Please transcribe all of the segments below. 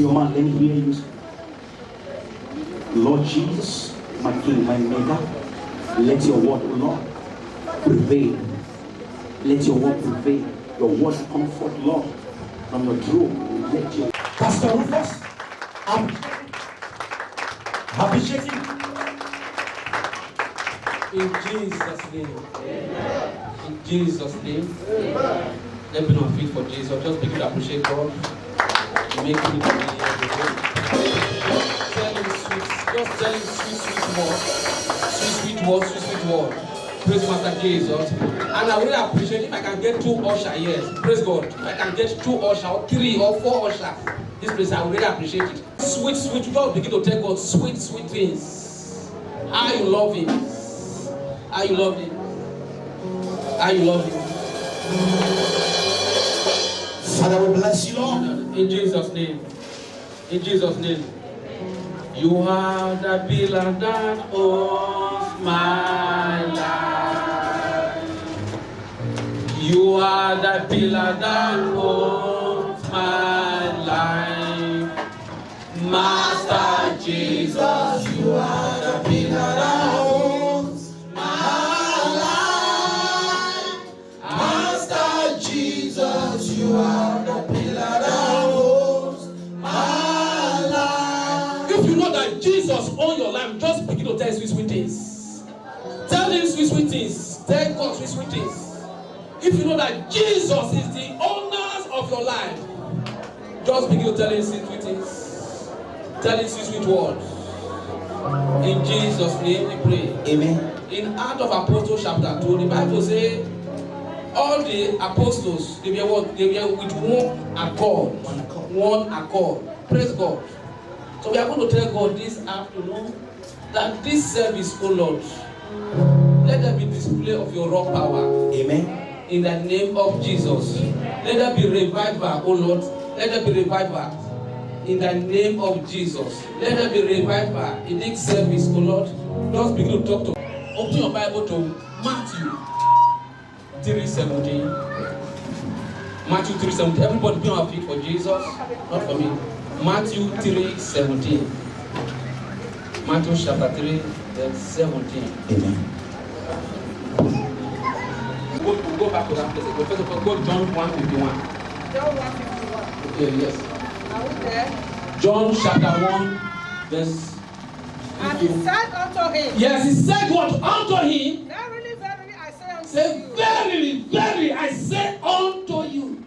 your mouth, let me hear you. Lord Jesus, my King, my Maker, let your word, Lord, prevail. Let your word prevail. Your word comfort, Lord, from your throne. Let your Pastor Rufus, appreciate him. In Jesus' name. Amen. In Jesus' name. Amen. Let's be on feet for Jesus. Just begin to appreciate God. Make him Tell him sweet. Just tell him sweet words. Sweet words. Praise Master Jesus. And I really appreciate if I can get 2 ushers, yes. Praise God. If I can get 2 ushers, or 3 or 4 ushers, this place, I would really appreciate it. Sweet. Just begin to tell God sweet things. How you love him. How you love him. How you love him. Father, we bless you, Lord. In Jesus' name. In Jesus' name. You are the pillar that holds my life. You are the pillar that holds my life. Master Jesus, you are the pillar that holds my life. Master Jesus, you are the pillar that holds my life. If you know that Jesus owns your life, just begin to tell sweet things. Tell him sweet things. Tell God sweet things. If you know that Jesus is the owner of your life, just begin to tell him sweet things. Tell him sweet words. In Jesus' name we pray. Amen. In Acts of Apostles chapter 2, the Bible says all the apostles, they were with one accord. Praise God. So we are going to tell God this afternoon that this service, oh Lord, let there be display of your raw power. Amen. In the name of Jesus. Let there be revival, oh Lord. Let there be revival. In the name of Jesus. Let there be revival in this service, oh Lord. Just begin to talk to. Open your Bible to Matthew 3:17. Matthew 3:17. Everybody be on our feet for Jesus, not for me. Matthew 3:17. Matthew chapter 3, verse 17. Amen. We'll go back to that place. First of all, go John 1:51. John 1:51. Okay, yes. Are we there? John chapter 1, verse 51. And he said unto him, Yes, he said what unto him? Verily, verily, I say unto Say, you, verily, verily, I say unto you.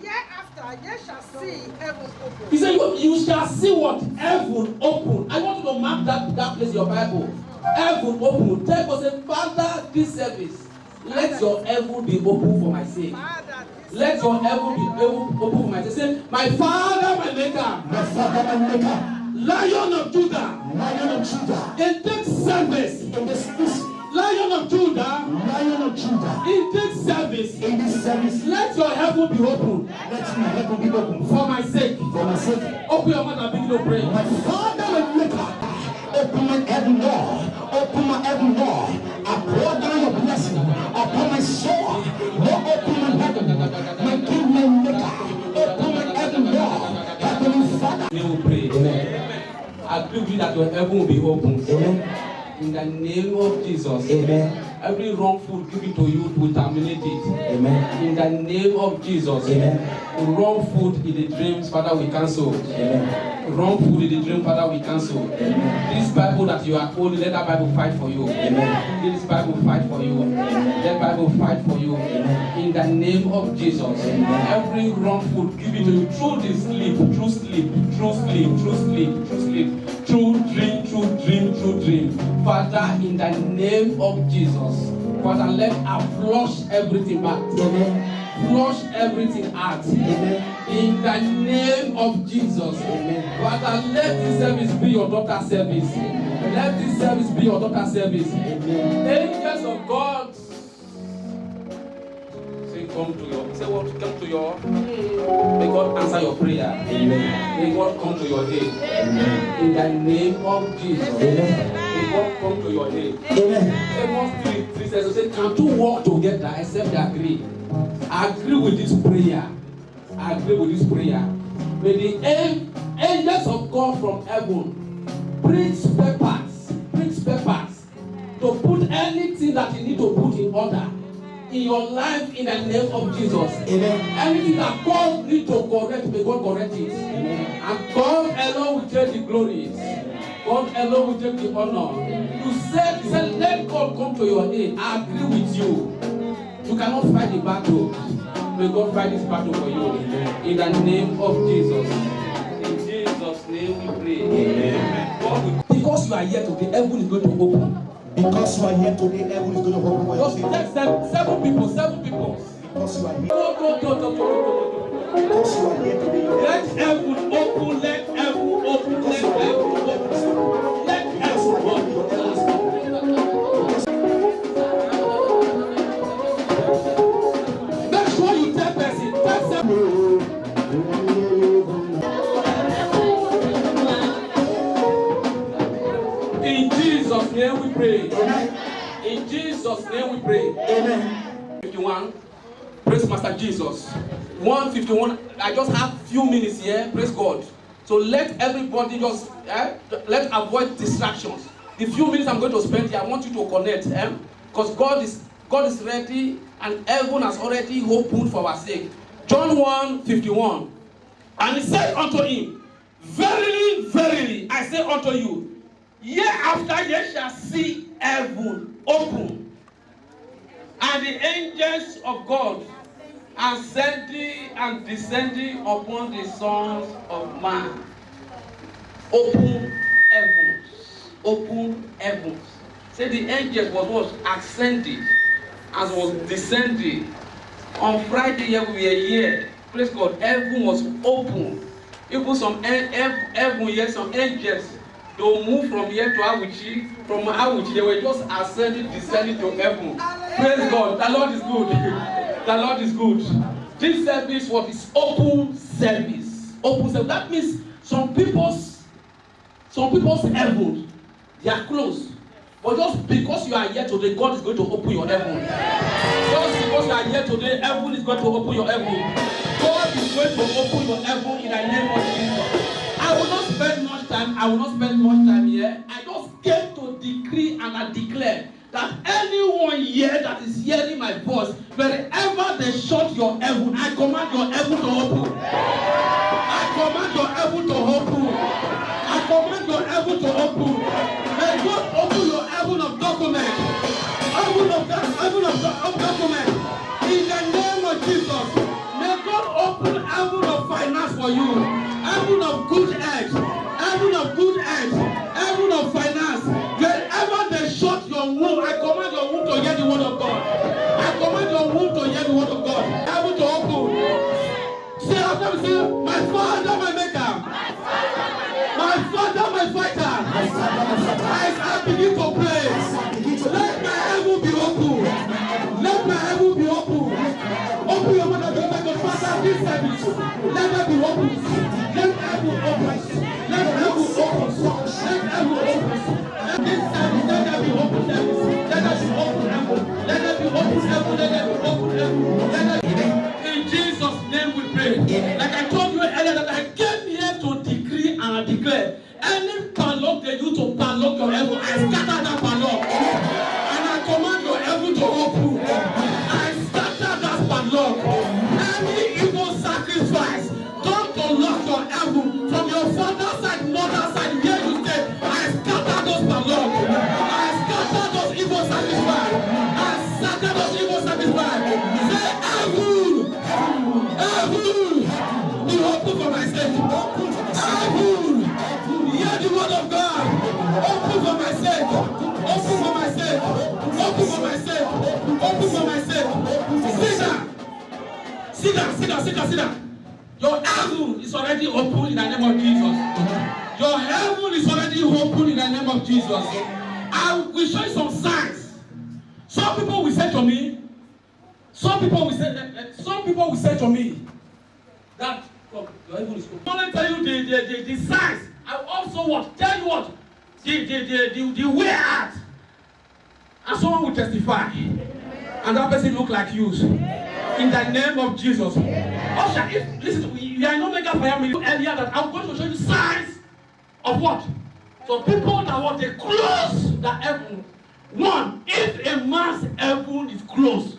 hereafter ye shall see heaven open. He said, you shall see what? Heaven open. I want you to mark that place in your Bible. Heaven open. Tell us, say, Father, this service, let your heaven be open for my sake. Father, Let your heaven be open for my sake. Say, my Father, my Maker. My Father, my Maker. Lion of Judah. Lion of Judah. In this service. In this Lion of Judah. Lion of Judah. In this service. In this service. Let your heaven be open. Let my heaven be open. For my sake. For my sake. Open your mouth and begin to pray. My Father, my Maker. Open my heaven, Lord. Open my heaven, Lord. I pour down your blessing upon my soul. Lord, open my heaven. My King, my Maker. Open my heaven, Lord. Heavenly Father. We will pray. Amen. I believe that your heaven will be open. Amen. In the name of Jesus. Amen. Every wrong food given to you to terminate it. Amen. In the name of Jesus. Amen. Wrong food in the dreams, Father, we cancel. Amen. Wrong food in the dream, Father, we cancel. Amen. This Bible that you are holding, let that Bible fight for you. Amen. This Bible fight for you. Let Bible fight for you. In the name of Jesus. Every wrong food given to you through the sleep, through dream. Father, in the name of Jesus. Father, let us flush everything back. Amen. Flush everything out. Amen. In the name of Jesus. Amen. Father, let this service be your daughter's service. Let this service be your daughter's service. Amen. Angels of God. Say, come to your. Say what? Come to your. May God answer your prayer. Amen. May God come to your aid. Amen. In the name of Jesus. Amen. May God come to your aid. Amen. Amos 3 says, say, can two walk together except they agree? I agree with this prayer. May the angel fall from heaven. Bring spare parts to put anything that you need to put in order in your life in the name of Jesus. Amen. Anything that God need to correct, may God correct it. Amen. And God alone will take the glory. God alone will take the honor. You said, let God come to your aid. I agree with you. You cannot fight the battle. May God fight this battle for you. In the name of Jesus. In Jesus' name we pray. Amen. God will, because you are here today, heaven is going to open. Because you are here today, heaven is going to open for Just you. take seven people. Because you are here. Go. Because you are here today. Let heaven open. Let heaven open. Let heaven open. Let heaven open. Make sure you tell person. Tell someone. In Jesus' name we pray. Amen. In Jesus' name we pray. Amen. 51. Praise Master Jesus. 151. I just have few minutes here. Praise God. So let everybody just let's avoid distractions. The few minutes I'm going to spend here, I want you to connect, because God is ready and heaven has already opened for our sake. John 1:51. And he said unto him, Verily, verily, I say unto you, hereafter ye shall see heaven open, and the angels of God ascending and descending upon the sons of man. Open heavens. Open heavens. Say the angels was ascending as was descending. On Friday here we were here. Praise God. Heaven was open. Even some heaven here, some angels, they will move from here to Awuchi. From Awuchi, they were just ascending, descending to heaven. Praise God. The Lord is good. The Lord is good. This service was is open service. Open service. That means some people's heaven, they are closed. But just because you are here today, God is going to open your heaven. Just because you are here today, heaven is going to open your heaven. God is going to open your heaven in the name of Jesus. I will not spend much time here. I just came to decree and I declare that anyone here that is hearing my voice, wherever they shut your heaven, I command your heaven to open. I command your heaven to open. I command your heaven to open. May God open your heaven of document. Heaven of document. In the name of Jesus. May God open heaven of finance for you. Heaven of good health. Heaven of good health. Heaven of finance. Wherever they shut your womb, I command your womb to hear the word of God. I command your womb to hear the word of God. Heaven to open. Say after me, say, my Father, my maker. My Father, my fighter. As I begin to pray, let my heaven be open. Let my heaven be open. Open your mouth and be like God. Father, this service, let it be open. Let heaven open. Let heaven open. Let heaven open. This service, let there be open service. Let there be open heaven. Let there be open heaven. Let there be open heaven. In Jesus' name we pray. Like I told you earlier that I came here to decree and I declare. Any padlock they use to padlock your heaven, I scatter that padlock. And I command your heaven to open. I scatter that padlock. Any evil sacrifice come to lock your heaven from your father's side, mother's side, where you stay. I scatter those padlocks. I scatter those evil sacrifices. I scatter those evil sacrifices. Say heaven. Heaven. Be open for my sake. Heaven. Hear the word of God. Open for my sake. Open for my sake. Open for my sake. Open for my sake. Sit down. Your heaven is already open in the name of Jesus. Your heaven is already open in the name of Jesus. I will show you some signs. Some people will say to me that your heaven is open. I want to tell you the signs. I also tell you what the way out, and someone will testify, and that person look like you. In the name of Jesus. Usher, listen to me. You are not making fire me earlier that I'm going to show you signs of what? So people that what they close the heaven. One, if a man's heaven is closed,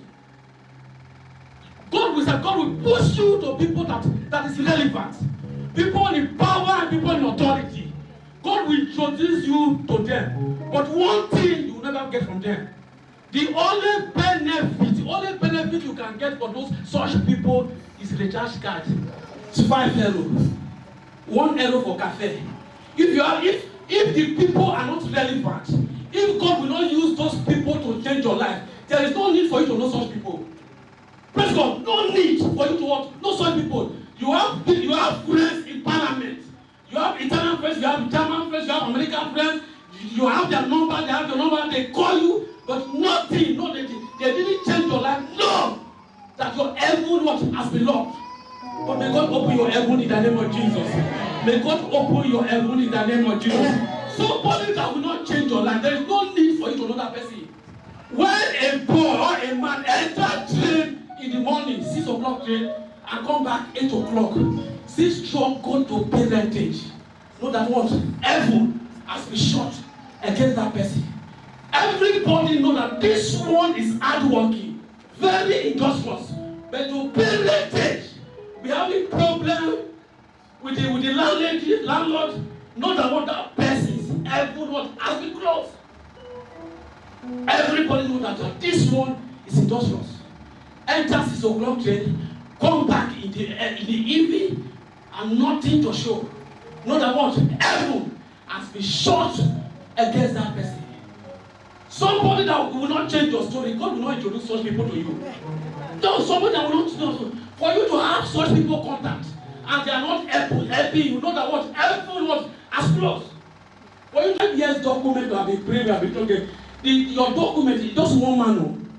God will push you to people that is relevant. People in power and people in authority. God will introduce you to them. But one thing you will never get from them. The only benefit you can get for those such people is recharge card. It's 5 euro. 1 euro for cafe. If the people are not relevant, if God will not use those people to change your life, there is no need for you to know such people. Praise God. No need for you to know such people. You have friends in parliament. You have Italian friends, you have German friends, you have American friends. You have their number, they have your number, they call you, but nothing. No, they didn't change your life. No! That your heaven has been locked. But may God open your heaven in the name of Jesus. May God open your heaven in the name of Jesus. Somebody that will not change your life, there is no need for you to know that person. When a boy or a man enter train in the morning, 6 o'clock train, and come back 8 o'clock, this truck go to parentage. Know that what? Heaven has been shot against that person. Everybody know that this one is hardworking, very industrious, but to parentage, we have a problem with the landlord. Know that what that person, everyone has been closed. Everybody know that this one is industrious. Enter 6 o'clock train, come back in the evening, and nothing to show. Know that what? Heaven has been shot against that person. Somebody that will not change your story, God will not introduce such people to you. No, somebody that will not know. For you to have such people contact, and they are not helping you, know that what? Heaven has closed. For you to have years document to have been praying, have been talking, your document is just one man,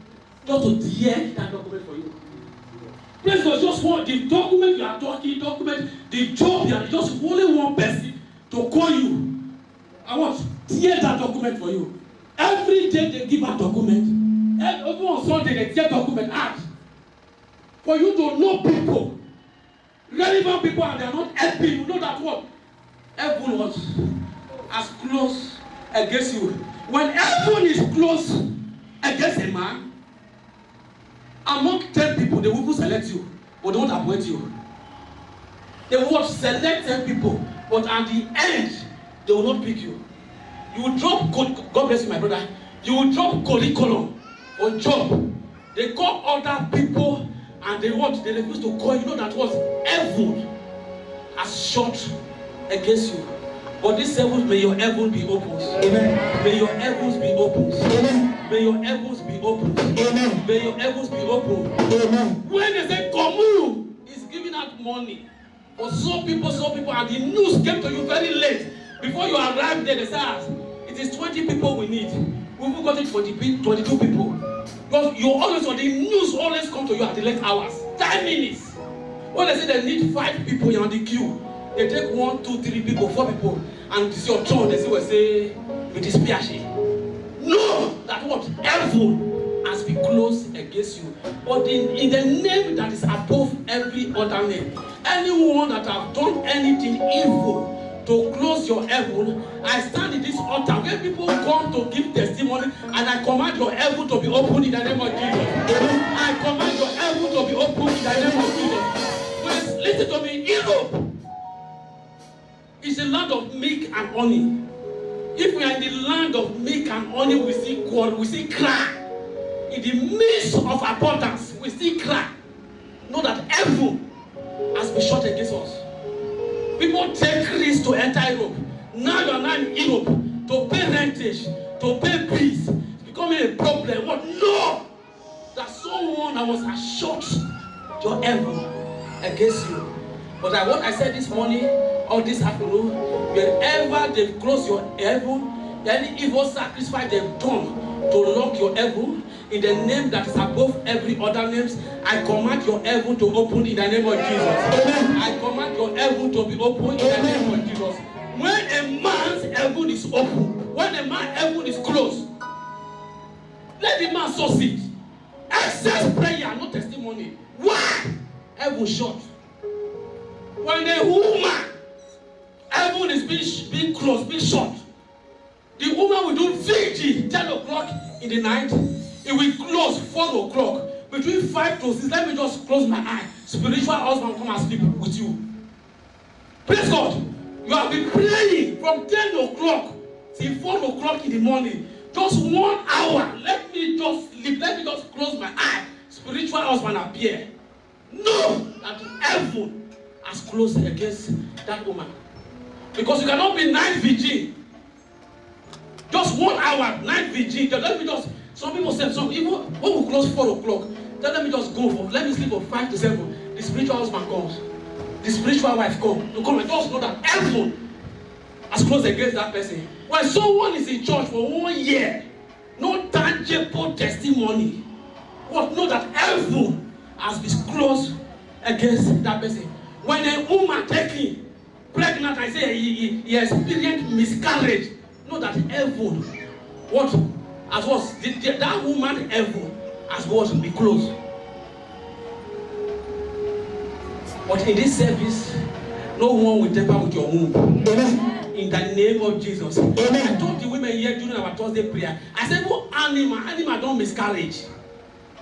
just to hear that document for you. Praise God, just one, the document you are talking, the job you are, just only one person to call you. I want hear that document for you. Every day they give a document. Every on Sunday they get document out. For you to know people, relevant people, and they are not helping you. Know that what? Heaven was as close against you. When heaven is close against a man, among 10 people, they will select you, but they won't appoint you. They will select 10 people, but at the end, they will not pick you. You will drop, God bless you, my brother. You will drop curriculum on job. They call other people, and they refuse to call you. Know that what? Heaven has shot against you. But this heaven, may your heaven be open. Amen. May your heavens be open. Amen. May your heavens be open. Amen. May your heavens be open. Amen. When they say commune is giving out money for some people, and the news came to you very late. Before you arrived there, they said, it is 20 people we need. We've got it for the 22 people. Because you always, on the news always come to you at the late hours. 10 minutes. When they say they need 5 people, you're on the queue. They take 1, 2, 3 people, 4 people, and it's your turn. They say, it is Piache. No! That what? Heaven has been closed against you. But in the name that is above every other name, anyone that have done anything evil to close your heaven, I stand in this altar where people come to give testimony, and I command your heaven to be open in the name of Jesus. I command your heaven to be open in the name of Jesus. Please listen to me. Europe is a land of milk and honey. If we are in the land of milk and honey, we see God, we see cry. In the midst of abundance, we see cry. Know that heaven has been shut against us. People take risks to enter Europe. Now you are not in Europe to pay rentage, to pay bills. It's becoming a problem. What? No! That someone that was shut your heaven against you. But what I said this morning or this afternoon, wherever they've closed your heaven, any evil sacrifice they've done to lock your heaven, in the name that is above every other names, I command your heaven to open in the name of Jesus. Amen. I command your heaven to be open in the name of Jesus. When a man's heaven is open, when a man's heaven is closed, let the man succeed. Excess prayer, no testimony. Why? Heaven shut. When a woman heaven is being closed, being shut. The woman will do vigil 10 o'clock in the night. It will close 4 o'clock. Between 5 to 6, let me just close my eye. Spiritual husband come and sleep with you. Praise God. You have been praying from 10 o'clock till 4 o'clock in the morning. Just 1 hour. Let me just sleep. Let me just close my eye. Spiritual husband appear. Know that heaven has closed against that woman. Because you cannot be night vigil. Just 1 hour, night vigil. Let me just, some people said, some even when we close 4 o'clock, then let me just go for, let me sleep from 5 to 7. The spiritual husband comes. The spiritual wife comes. To come and just know that heaven has closed against that person. When someone is in church for 1 year, no tangible testimony, but know that heaven has been closed against that person. When a woman taken pregnant and say he experienced miscarriage, know that heaven, what as was that woman heaven has what be closed. But in this service, no one will tamper with your womb. Amen. In the name of Jesus. Amen. I told the women here during our Thursday prayer, I said, well, animal don't miscarriage.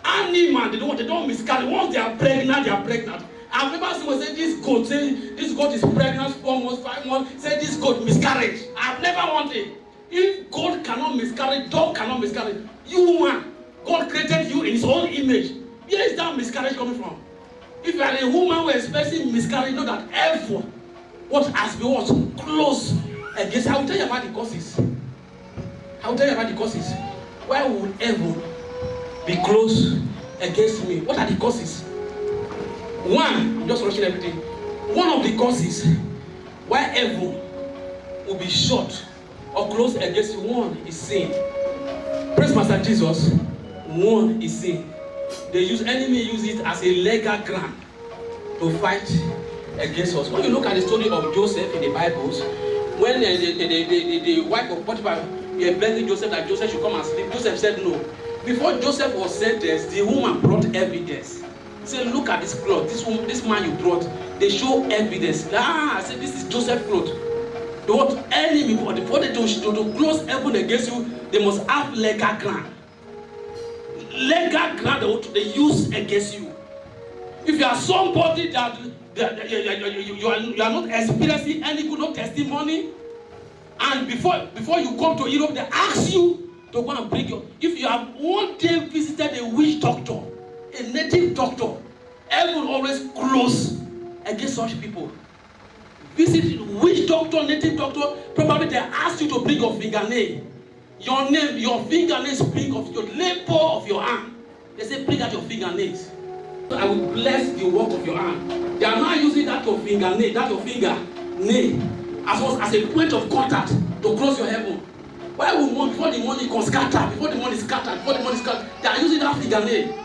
Animal, they don't miscarry. Once they are pregnant, they are pregnant. I've never seen one say this goat is pregnant 4 months, 5 months, say this goat miscarriage. I've never wanted. If God cannot miscarry, dog cannot miscarry. You man, God created you in his own image. Where is that miscarriage coming from? If you are a woman who is experiencing miscarriage, know that heaven, what has been what close against. I will tell you about the causes. Why would heaven be close against me? What are the causes? One, I'm just rushing everything. One of the causes why heaven will be shut or close against you, one is sin. Praise Master Jesus. One is sin. Enemy use it as a legal ground to fight against us. When you look at the story of Joseph in the Bibles, when the wife of Potiphar begging Joseph that Joseph should come and sleep, Joseph said no. Before Joseph was sentenced, the woman brought evidence. Say, look at this cloth. This man you brought. They show evidence. I said, this is Joseph's cloth. What enemy, before they to close heaven against you, they must have legal ground. Legal ground they use against you. If you are somebody that you are not experiencing any good testimony, and before you come to Europe, they ask you to go and bring your. If you have one day visited a witch doctor, a native doctor, heaven always close against such people. Visit witch doctor, native doctor, probably they ask you to bring your fingernail. Your name, your fingernails bring of your labor of your hand. They say bring out your fingernails. I will bless the work of your hand. They are not using that your fingernail, that your fingernail, as a point of contact to close your heaven. Why would before the money can scatter, before the money scattered, they are using that fingernail.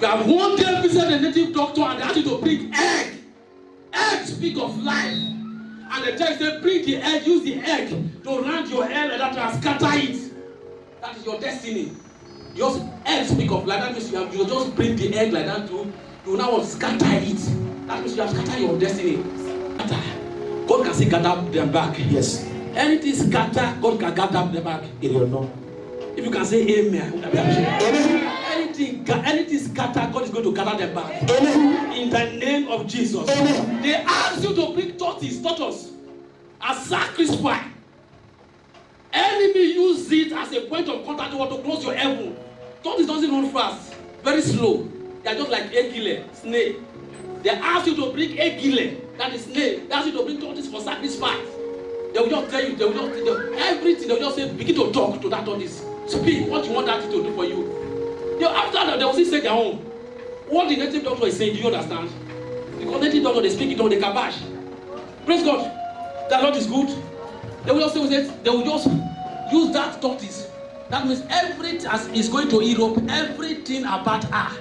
You have one day visited a native doctor and they ask you to bring egg. Egg speak of life. And the text says, bring the egg, use the egg to round your head and that and scatter it. That is your destiny. Just egg speak of life. That means you just bring the egg like that to you now want to scatter it. That means you have scattered your destiny. God can still gather them back. Yes. Anything scatter, God can gather them back. If you know. If you can say amen. Amen. Anything scatter, God is going to gather them back. Amen. In the name of Jesus. Amen. They ask you to bring tortoise as sacrifice. Enemy use it as a point of contact to close your heaven. Tortoise doesn't run fast, very slow. They are just like egile, snake. They ask you to bring egile, that is snake. They ask you to bring tortoise for sacrifice. They will just tell you, everything. They will just say, begin to talk to that tortoise. Speak what you want that to do for you. After that, they will still say their own. What the native doctor is saying, do you understand? Because native doctor, they speak it on the kabash. Praise God. The Lord is good. They will just use that tortoise. That means everything as is going to Europe, everything about her,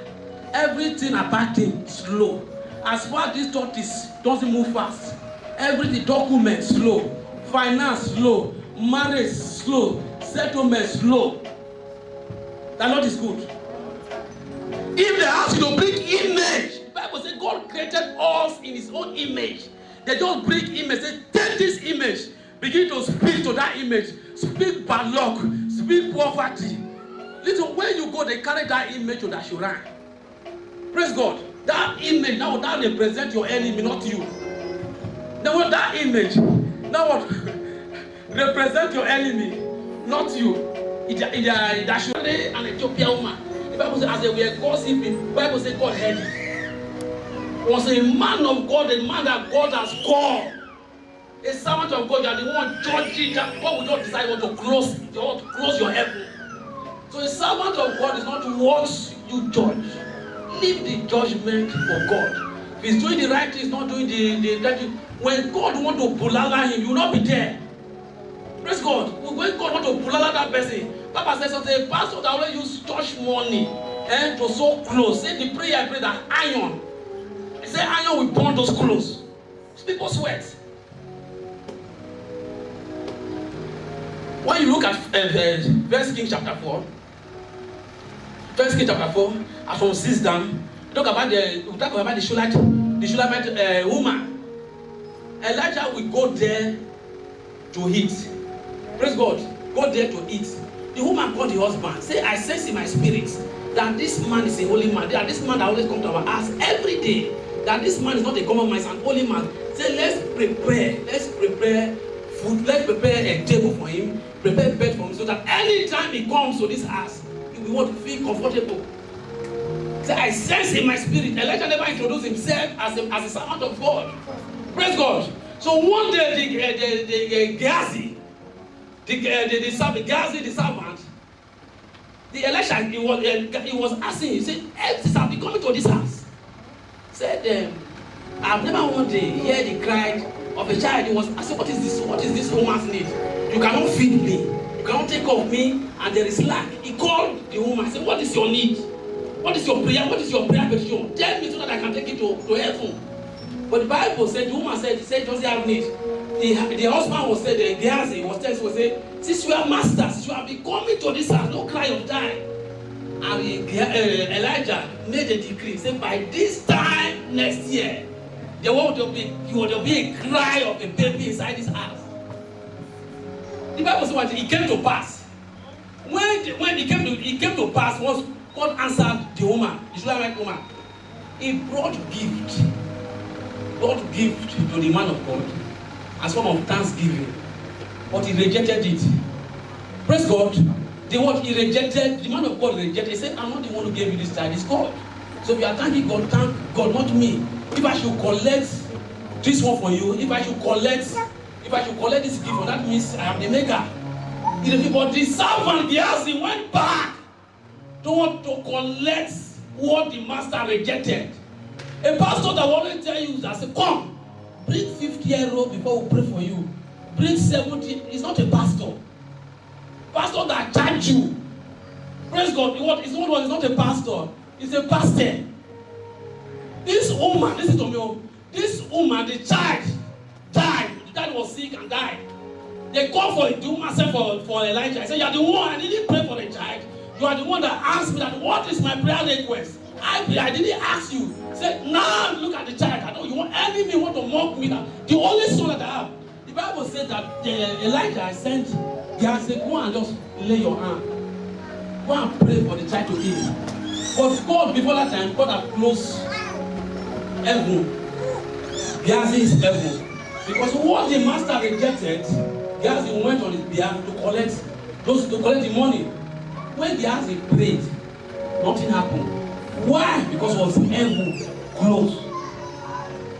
everything about him slow. As far as this tortoise doesn't move fast, everything document slow, finance slow, marriage slow, settlement slow. The Lord is good. If they ask you to bring image, the Bible says God created us in his own image. They just bring image. They take this image, begin to speak to that image. Speak bad luck, speak poverty. Listen, when you go, they carry that image to that shrine. Praise God. That image, now that represents your enemy, not you. Now that image, now what? Represent your enemy, not you. That should be an Ethiopian woman. The Bible says, as they were gossiping, the Bible says God heard it. Was a man of God, a man that God has called. A servant of God, you are the one judging that God will not decide what to close your heaven. So a servant of God is not what you judge. Leave the judgment for God. If he's doing the right thing, he's not doing the right thing. When God wants to bulala him, you will not be there. Praise God. When God wants to bulala that person, Papa says something, a pastor that always use church money to sew clothes. Say the prayer I pray that iron. He said iron will burn those clothes. People sweat. When you look at 1 Kings chapter 4, 1 Kings chapter 4, as from 6 down, we talk about the Shulamite woman. Elijah will go there to eat. Praise God. Go there to eat. The woman called the husband. Say, I sense in my spirit that this man is a holy man. That this man that always comes to our house every day. That this man is not a common man, he's an holy man. Say, let's prepare food. Let's prepare a table for him. Prepare bed for him so that anytime he comes to this house, he will want to feel comfortable. Say, I sense in my spirit. Elijah never introduced himself as a servant of God. Praise God. So one day the Gehazi, the servant, the Elisha, he was asking, he said, I'll be coming to this house. Said, I've never one day heard the cry of a child. He was asking, what is this woman's need? You cannot feed me. You cannot take care of me, and there is lack. He called the woman and said, what is your need? What is your prayer? What is your prayer petition? Tell me so that I can take it to heaven. But the Bible said, the woman said, does he have need? The husband was said, Gehazi was saying, since you are master, since you have been coming to this house, no cry of die. And Elijah made a decree, saying, by this time next year, there will be a cry of a baby inside this house. The Bible said, it came to pass. When it came to pass, once God answered the woman, the Shulamite woman, he brought gift. God gift to the man of God as form of thanksgiving, but he rejected it. Praise God. The man of God rejected. He said, I'm not the one who gave you this child, it's God. So if you are thanking God, thank God, not me. If I should collect this one for you, if I should collect this gift, that means I am the maker. But the servant Gehazi went back to collect what the master rejected. A pastor that will always tell you that say, come, bring 50 € before we pray for you. Bring 70. It's not a pastor. Pastor that charge you. Praise God. It's not a pastor. It's a pastor. This woman, listen to me. This woman, the child died. The child was sick and died. They called for the woman, said for Elijah. I said, you are the one. I didn't pray for the child. You are the one that asked me that. What is my prayer request? I didn't ask you. Said, now look at the child. I know you want enemy want to mock me now. The only son that I have. The Bible said that Elijah sent Gehazi, go and just lay your hand. Go and pray for the child to heal. But God, before that time, God had closed heaven. Gehazi is heaven. Because what the master rejected, Gehazi went on his behalf to collect the money. When Gehazi prayed, nothing happened. Why? Because it was heaven closed.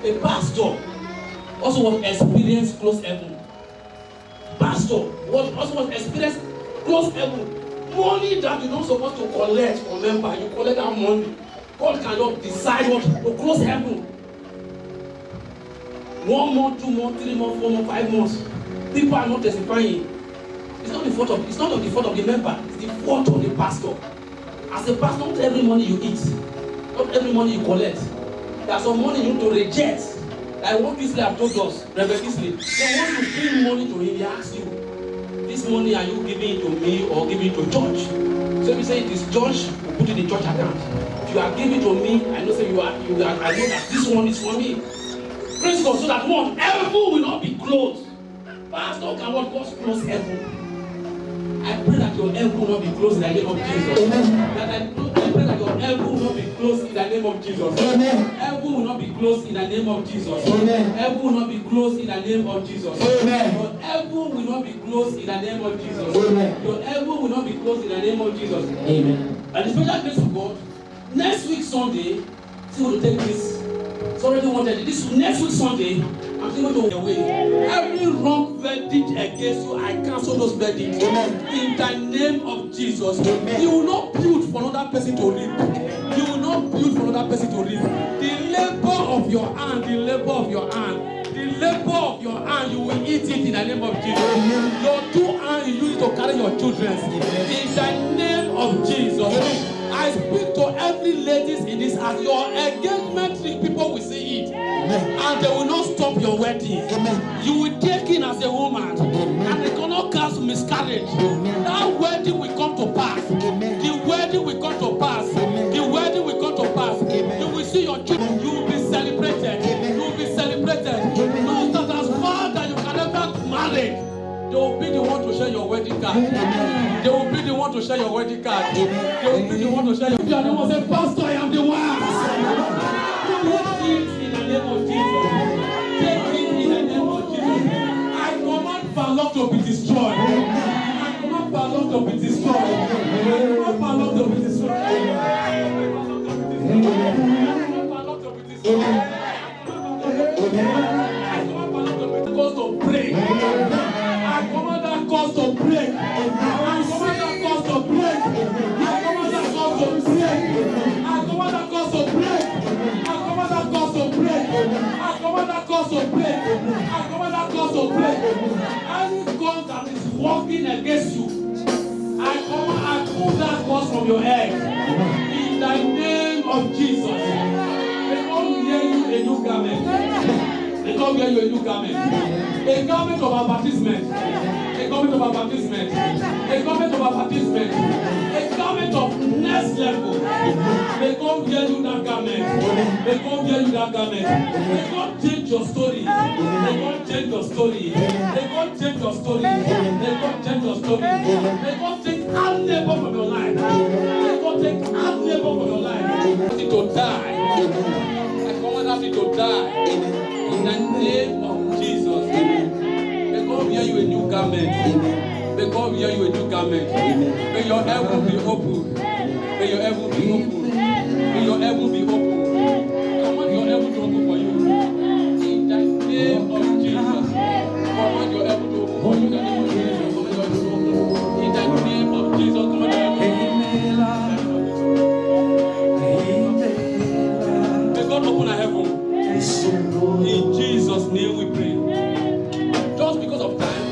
A pastor also was experienced close heaven. Pastor also was experienced close heaven. Money that you're not supposed to collect from member, you collect that money. God cannot decide what to close heaven. 1 month, 2 months, 3 months, 4 months, 5 months. People are not testifying. It's not the fault of the member, it's the fault of the pastor. As a pastor, not every money you eat, not every money you collect. There's some money you need to reject. Like what Kisley have told us, Reverend Kisley. So once you bring money to him, he asks you, this money are you giving to me or giving to church? So if you say it is church, you put it in the church account. If you are giving to me, I know that this one is for me. Praise God, so that one, heaven will not be closed. Pastor, can what God close heaven? I pray that your heaven will not be closed in the name of Jesus. Amen. That I pray that your heaven will not be closed in the name of Jesus. Amen. Heaven will not be closed in the name of Jesus. Amen. Heaven will not be closed in the name of Jesus. Amen. Your heaven will not be closed in the name of Jesus. Amen. Your heaven will not be closed in the name of Jesus. Amen. And the special grace of God, next week Sunday, see what to take this. It's already wanted. This next week Sunday, I'm still going to away. Every wrong verdict against you, I cancel those verdicts. Amen. In the name of Jesus. Amen. You will not build for another person to reap. You will not build for another person to reap. The labor of your hand, the labor of your hand, the labor of your hand, you will eat it in the name of Jesus. Amen. Your two hands, you use it to carry your children. In the name of Jesus. Amen. I speak to every ladies in this house. Your engagement ring, people will see it. Amen. And they will not stop your wedding. Amen. You will take in as a woman. Amen. And they cannot cause miscarriage. Amen. That wedding will come to pass. Amen. The wedding will come to pass. Amen. The wedding will come to pass. Amen. You will see your children. You will be celebrated. Amen. You will be celebrated. Amen. Those that as far that you can never marry, they will be the one to share your wedding card. Amen. They will be the one to share your wedding card. Amen. They will be the one to share your. You are the one say, Pastor, I am the one. Take it in the name of Jesus. Take it in the name of Jesus. I command Balak to be destroyed. I command Balak to be destroyed. I command Balak to be destroyed. I command Balak to be destroyed. I command Balak to be cause to break. I command that cause to break. I command that cause to break. I command that cause to break. I command that cause to break. I command that cause to break. I command that cause to break. I command that cause to break. Any cause that is working against you, I pull that cause from your head. In the name of Jesus. They don't hear you a new garment. They don't hear you a new garment. A garment of advertisement. A garment of advertisement. A garment of advertisement. A garment of next level. They come hear you that garment. They come hear you that garment. They come change your story. They come change your story. They come change your story. They come change your story. They come take all labor from your life. They come take all labor from your life. To die. I command that to die. In the name of Jesus. May God hear you a new garment. May God hear you a new garment. May your heaven be open. May your heaven be open. May your heaven be open. Command your heaven to open for you. In the name of Jesus. Command your heaven to open for you. In the name of Jesus. Command your heaven to open. In the name of Jesus. Command your heaven to open. May God open a heaven. In Jesus' name we pray. Just because of time,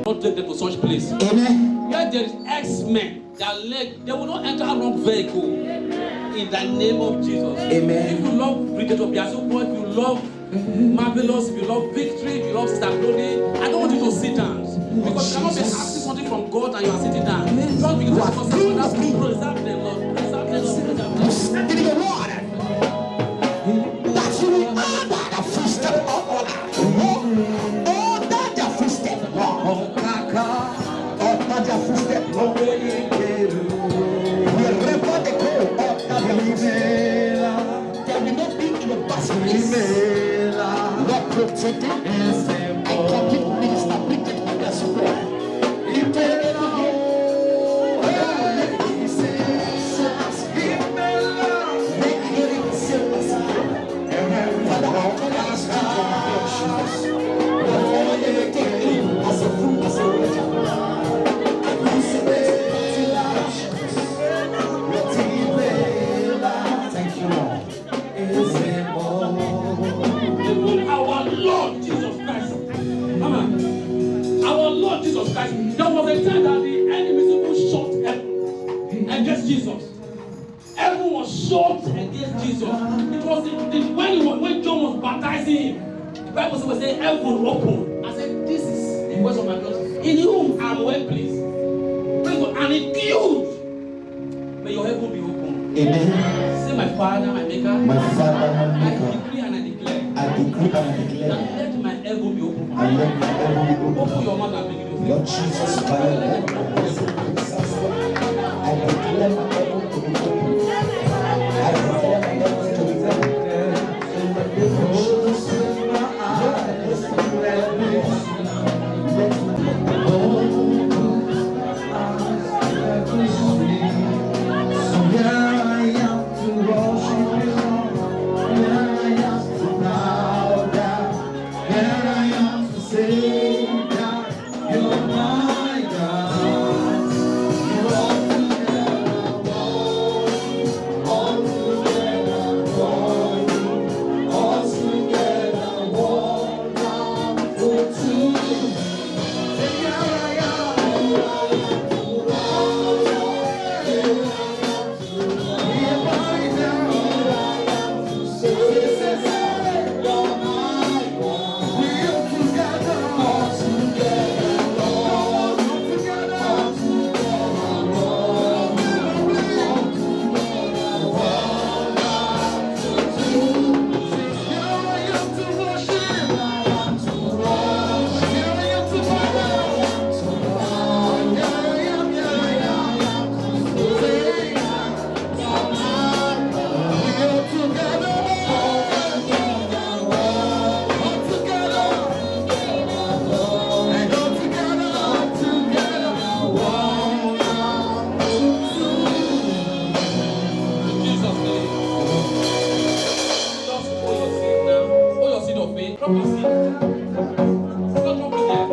not take them to such place. Amen. Where there is X-Men, they will not enter a wrong vehicle. In the name of Jesus. Amen. If you love Brigade of Yasupo, if you love Marvelous, if you love Victory, if you love Sister Glory, I don't want you to sit down. Because you cannot be asking something from God and you are sitting down. Just because that's preserve them, Lord. Preserve them, Lord. Preserve them. Stand in the water. That you will order the footstep of order. Order the footstep of Kaka. Order the footstep of wherever they go, order the footstep. They will not be in the basket. Not protected. And complete minister Bridget of the support. Our Lord Jesus Christ. Our Lord Jesus Christ. There was a time that the enemies even shot heaven against Jesus. Heaven was shot against Jesus. It was when John was baptizing him. The Bible was saying heaven opened. I said, this is the voice of my God. In whom I am well pleased. And it killed. May your heaven be open. Amen. Say, my Father, my Maker. My Father, my I Maker. decree and I declare. I decree and I declare. That let my heaven be open. And let my heaven be Open open. your mouth and begin to Lord say. Jesus, by your name, I declare my heaven to be open. I declare my heaven to be open. In the name of Jesus, let my so here I am to worship you. Here I am to bow down. Here I am to say that you're my God. You are all together wonderful too. Say here I am. Jesus' name. Just hold your seed now. Hold your seed of faith. Drop your seed. Don't drop it there.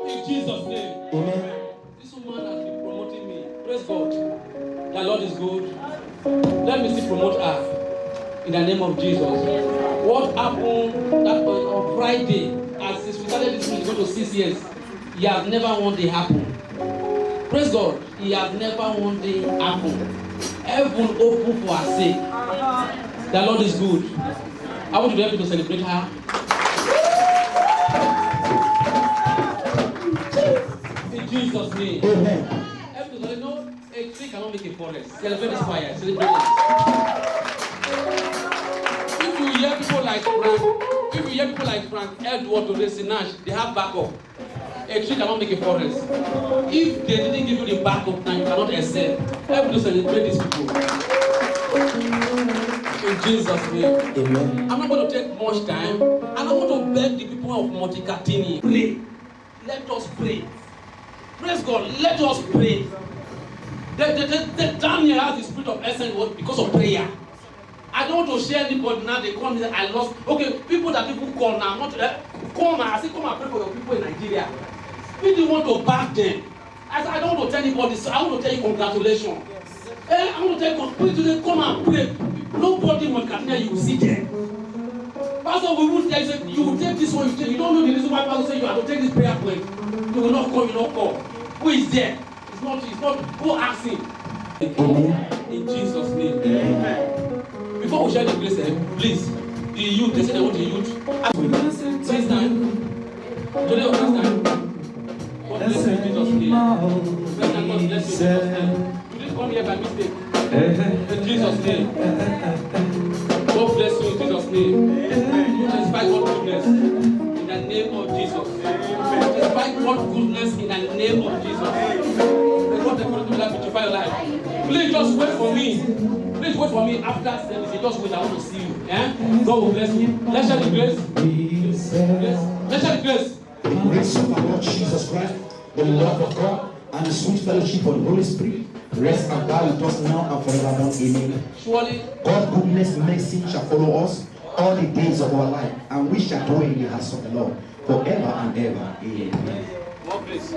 In Jesus' name. This woman has been promoting me. Praise God. The Lord is good. Let me still promote her in the name of Jesus. What happened that on Friday, as we started this meeting, going to 6 years, he has never one day happened. Praise God. He has never one day happened. Heaven open for her sake. The Lord is good. I want you to help me to celebrate her. In Jesus' name. Amen. Everybody know a tree cannot make a forest. Celebrate this fire. Celebrate it. If you hear people like Frank Edward or Racing Nash, they have backup. A tree cannot make a forest. If they didn't give you the backup, now you cannot excel. Everybody celebrate these people. In Jesus' name. Amen. I'm not going to take much time. And I want to beg the people of Motikatini. Pray. Let us pray. Praise God. Let us pray. The Daniel has the spirit of essence because of prayer. I don't want to share anybody now. They call me that I lost. Okay, people that people call now, not come and I say come and pray for your people in Nigeria. We didn't want to back them. I said I don't want to tell anybody. So I want to tell you congratulations. I want to tell you please today come and pray. Nobody will come here. You will see them. Pastor, we will tell you you will take this one. You don't know the reason why Pastor say you have to take this prayer point. You will not come. You will not come. Who is there? It's not. Go ask him. In Jesus' name. Amen. Before we share the grace, please, the youth, they say they want the youth. Next time. Today or next time. God bless you in Jesus' name. Next time, God bless you in Jesus' name. You didn't come here by mistake. In Jesus' name. God bless you in Jesus' name. You despite God's goodness in the name of Jesus. Despite God's goodness in the name of Jesus. just wait for me. Please wait for me after service. You just wait. I want to see you. Yeah? God will bless you. Let's share the grace. Let's share the grace. The grace of our Lord Jesus Christ, the love of God, and the sweet fellowship of the Holy Spirit rest and abide with us now and forevermore. Amen. Surely, God's goodness and mercy shall follow us all the days of our life, and we shall dwell in the house of the Lord forever and ever. Amen. more grace.